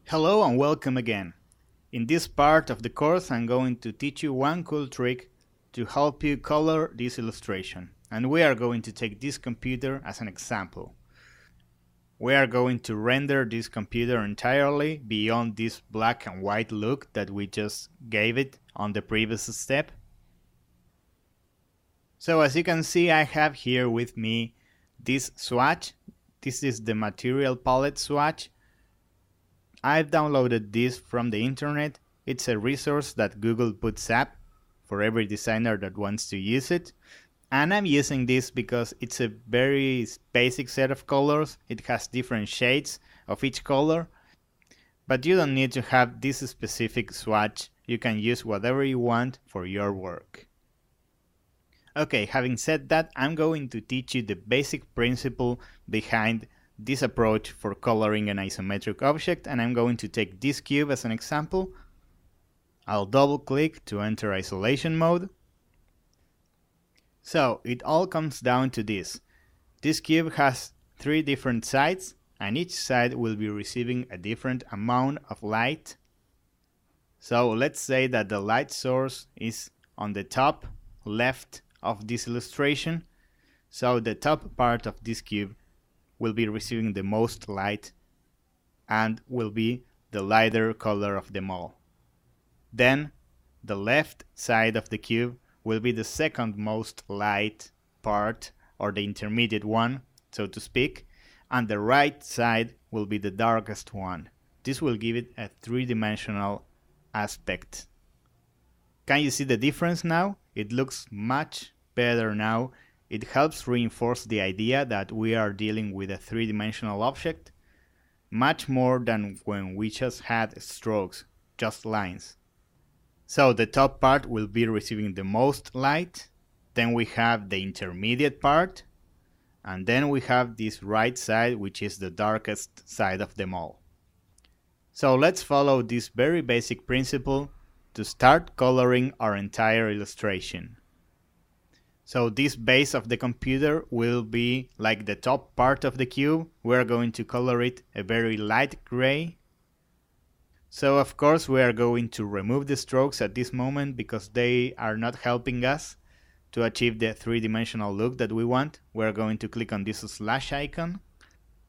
Hello and welcome again. In this part of the course I'm going to teach you one cool trick to help you color this illustration. And we are going to take this computer as an example. We are going to render this computer entirely beyond this black and white look that we just gave it on the previous step. So as you can see, I have here with me this swatch. This is the material palette swatch. I've downloaded this from the internet. It's a resource that Google puts up for every designer that wants to use it. And I'm using this because it's a very basic set of colors. It has different shades of each color. But you don't need to have this specific swatch. You can use whatever you want for your work. Okay, having said that, I'm going to teach you the basic principle behind this approach for coloring an isometric object, and I'm going to take this cube as an example. I'll double click to enter isolation mode. So it all comes down to this. This cube has 3 different sides, and each side will be receiving a different amount of light. So let's say that the light source is on the top left of this illustration. So the top part of this cube will be receiving the most light and will be the lighter color of them all. Then the left side of the cube will be the second most light part, or the intermediate one, so to speak, and the right side will be the darkest one. This will give it a 3-dimensional aspect. Can you see the difference now? It looks much better now. It helps reinforce the idea that we are dealing with a 3-dimensional object, much more than when we just had strokes, just lines. So the top part will be receiving the most light, then we have the intermediate part, and then we have this right side, which is the darkest side of them all. So let's follow this very basic principle to start coloring our entire illustration. So this base of the computer will be like the top part of the cube. We're going to color it a very light gray. So of course we are going to remove the strokes at this moment because they are not helping us to achieve the 3-dimensional look that we want. We're going to click on this slash icon.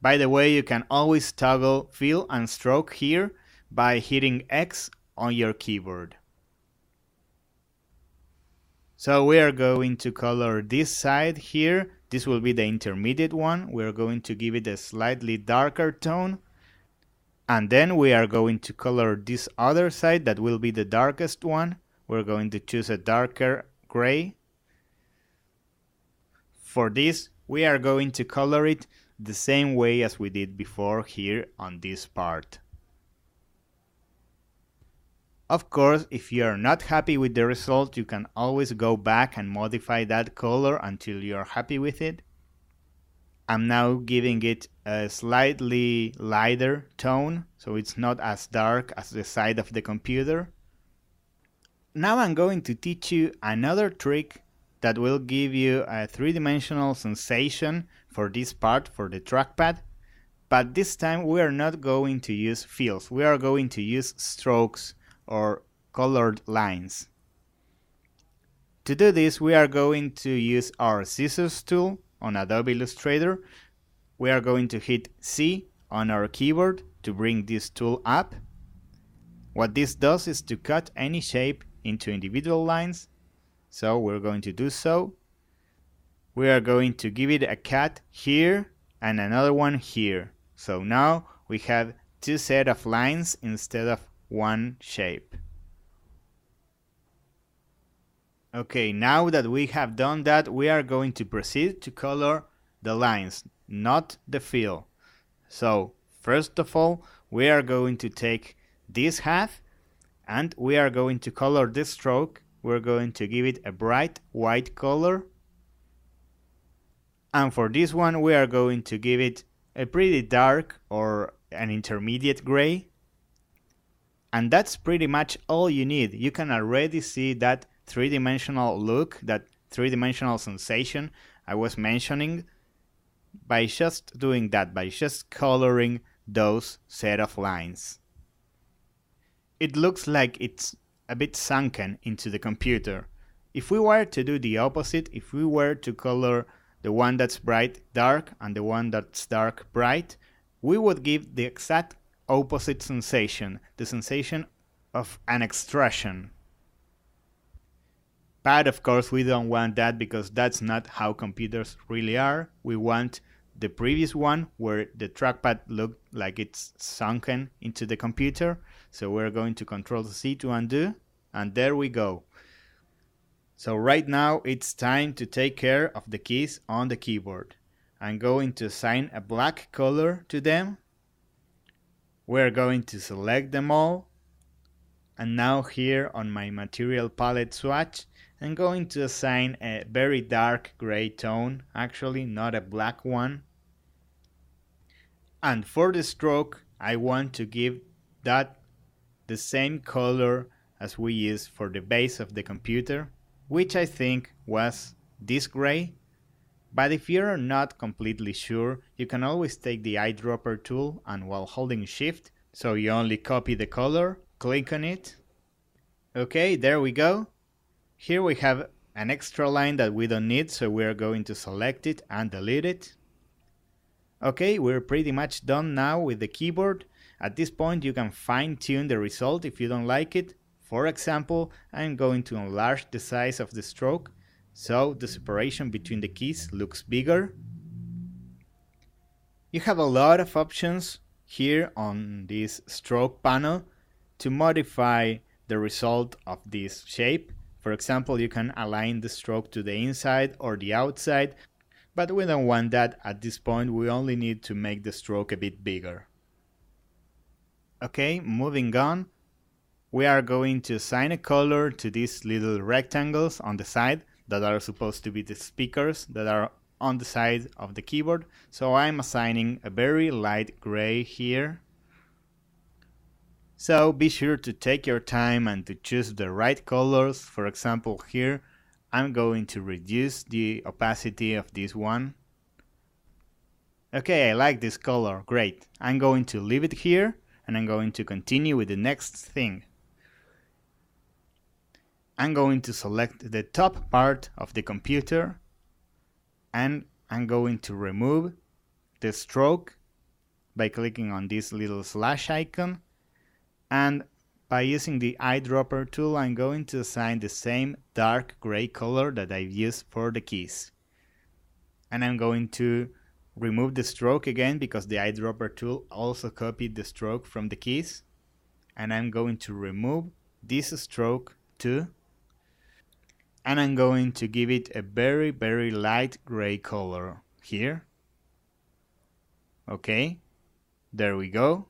By the way, you can always toggle fill and stroke here by hitting X on your keyboard. So we are going to color this side here. This will be the intermediate one. We are going to give it a slightly darker tone. And then we are going to color this other side that will be the darkest one. We're going to choose a darker gray. For this, we are going to color it the same way as we did before here on this part. Of course, if you are not happy with the result, you can always go back and modify that color until you are happy with it. I'm now giving it a slightly lighter tone, so it's not as dark as the side of the computer. Now I'm going to teach you another trick that will give you a 3-dimensional sensation for this part, for the trackpad. But this time we are not going to use fills, we are going to use strokes or colored lines. To do this, we are going to use our scissors tool on Adobe Illustrator. We are going to hit C on our keyboard to bring this tool up. What this does is to cut any shape into individual lines. So we're going to do so. We are going to give it a cut here and another one here. So now we have 2 sets of lines instead of 1 shape. Okay, now that we have done that, we are going to proceed to color the lines, not the fill. So first of all, we are going to take this half and we are going to color this stroke. We're going to give it a bright white color. And for this one, we are going to give it a pretty dark or an intermediate gray. And that's pretty much all you need. You can already see that 3-dimensional look, that 3-dimensional sensation I was mentioning by just doing that, by just coloring those set of lines. it looks like it's a bit sunken into the computer. If we were to do the opposite, if we were to color the one that's bright dark and the one that's dark bright, we would give the exact opposite sensation, the sensation of an extrusion. But of course we don't want that because that's not how computers really are. We want the previous one where the trackpad looked like it's sunken into the computer. So we're going to Control C to undo, and there we go. So right now it's time to take care of the keys on the keyboard. I'm going to assign a black color to them. We're going to select them all. And now here on my material palette swatch, I'm going to assign a very dark gray tone, actually not a black one. And for the stroke, I want to give that the same color as we use for the base of the computer, which I think was this gray. But if you're not completely sure, you can always take the eyedropper tool and while holding Shift, so you only copy the color, click on it. Okay, there we go. Here we have an extra line that we don't need, so we're going to select it and delete it. Okay, we're pretty much done now with the keyboard. At this point you can fine-tune the result if you don't like it. For example, I'm going to enlarge the size of the stroke, so the separation between the keys looks bigger. You have a lot of options here on this stroke panel to modify the result of this shape. For example, you can align the stroke to the inside or the outside, but we don't want that at this point. We only need to make the stroke a bit bigger. Okay, moving on. We are going to assign a color to these little rectangles on the side that are supposed to be the speakers that are on the side of the keyboard. So I'm assigning a very light gray here. So be sure to take your time and to choose the right colors. For example, here I'm going to reduce the opacity of this one. Okay, I like this color, great. I'm going to leave it here and I'm going to continue with the next thing. I'm going to select the top part of the computer and I'm going to remove the stroke by clicking on this little slash icon. And by using the eyedropper tool, I'm going to assign the same dark gray color that I've used for the keys. And I'm going to remove the stroke again because the eyedropper tool also copied the stroke from the keys. And I'm going to remove this stroke too. And I'm going to give it a very, very light gray color here. Okay, there we go.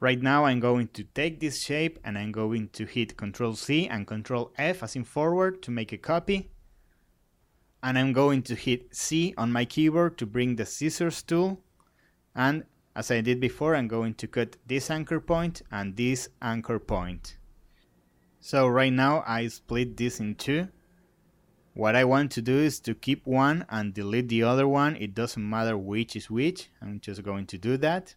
Right now I'm going to take this shape and I'm going to hit Ctrl C and Ctrl F as in forward to make a copy. And I'm going to hit C on my keyboard to bring the scissors tool. And as I did before, I'm going to cut this anchor point and this anchor point. So right now I split this in two. What I want to do is to keep one and delete the other one. It doesn't matter which is which. I'm just going to do that.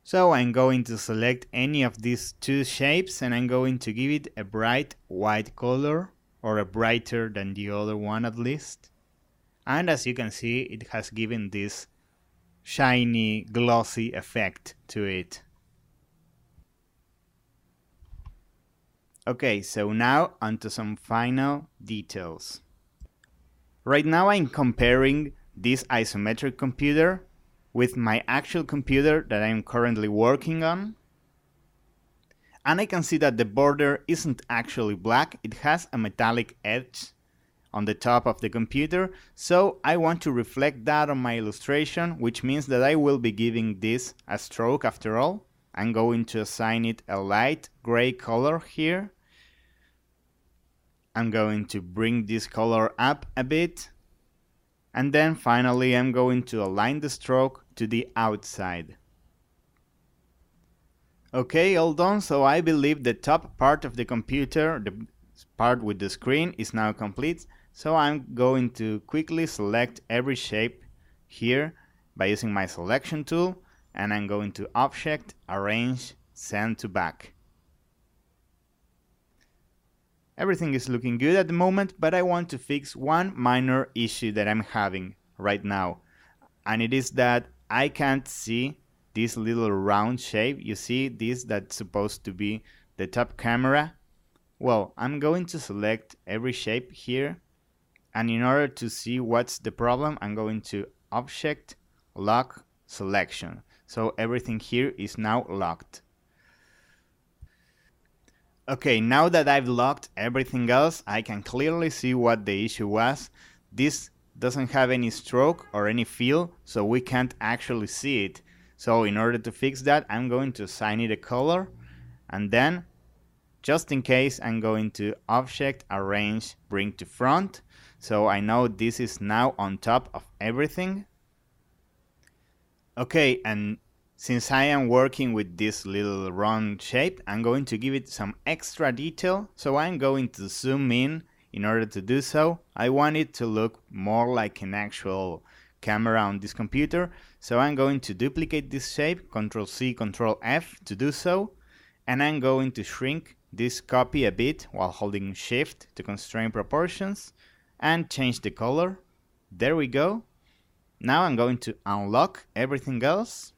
So I'm going to select any of these two shapes and I'm going to give it a bright white color, or a brighter than the other one at least. And as you can see, it has given this shiny, glossy effect to it. Okay, so now onto some final details. Right now I'm comparing this isometric computer with my actual computer that I'm currently working on. And I can see that the border isn't actually black, it has a metallic edge on the top of the computer. So I want to reflect that on my illustration, which means that I will be giving this a stroke after all. I'm going to assign it a light gray color here. I'm going to bring this color up a bit. And then finally I'm going to align the stroke to the outside. Okay, all done. So I believe the top part of the computer, the part with the screen, is now complete. So I'm going to quickly select every shape here by using my selection tool. and I'm going to Object, Arrange, Send to Back. Everything is looking good at the moment, but I want to fix one minor issue that I'm having right now. And it is that I can't see this little round shape. You see this that's supposed to be the top camera? Well, I'm going to select every shape here. And in order to see what's the problem, I'm going to Object, Lock, Selection. So everything here is now locked. Okay, now that I've locked everything else, I can clearly see what the issue was. This doesn't have any stroke or any fill, so we can't actually see it. So in order to fix that, I'm going to assign it a color, and then, just in case, I'm going to Object, Arrange, Bring to Front, so I know this is now on top of everything. Okay, and since I am working with this little round shape, I'm going to give it some extra detail, so I'm going to zoom in. In order to do so, I want it to look more like an actual camera on this computer, so I'm going to duplicate this shape, Ctrl+C, Ctrl+F to do so, and I'm going to shrink this copy a bit while holding Shift to constrain proportions, and change the color. There we go. Now I'm going to unlock everything else.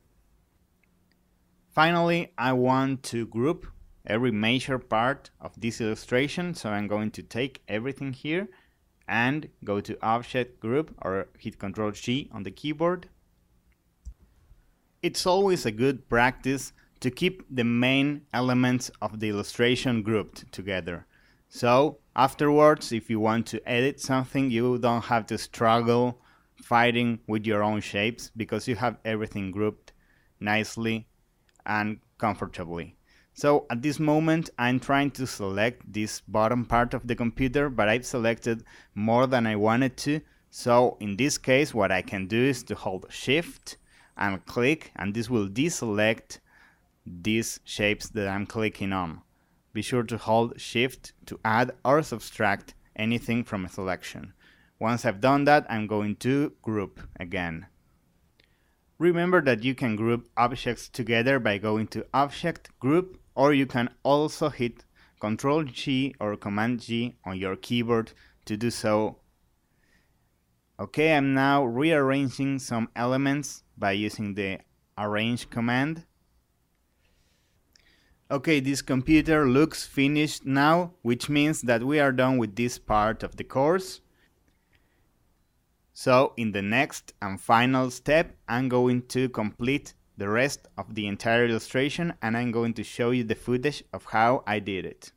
Finally, I want to group every major part of this illustration, so I'm going to take everything here and go to Object, Group, or hit Ctrl+G on the keyboard. It's always a good practice to keep the main elements of the illustration grouped together. So afterwards, if you want to edit something, you don't have to struggle fighting with your own shapes because you have everything grouped nicely and comfortably. So at this moment, I'm trying to select this bottom part of the computer, but I've selected more than I wanted to. So in this case, what I can do is to hold Shift and click, and this will deselect these shapes that I'm clicking on. Be sure to hold Shift to add or subtract anything from a selection. Once I've done that, I'm going to group again. Remember that you can group objects together by going to Object, Group, or you can also hit Ctrl+G or Command+G on your keyboard to do so. Okay, I'm now rearranging some elements by using the Arrange command. Okay, this computer looks finished now, which means that we are done with this part of the course. So in the next and final step, I'm going to complete the rest of the entire illustration, and I'm going to show you the footage of how I did it.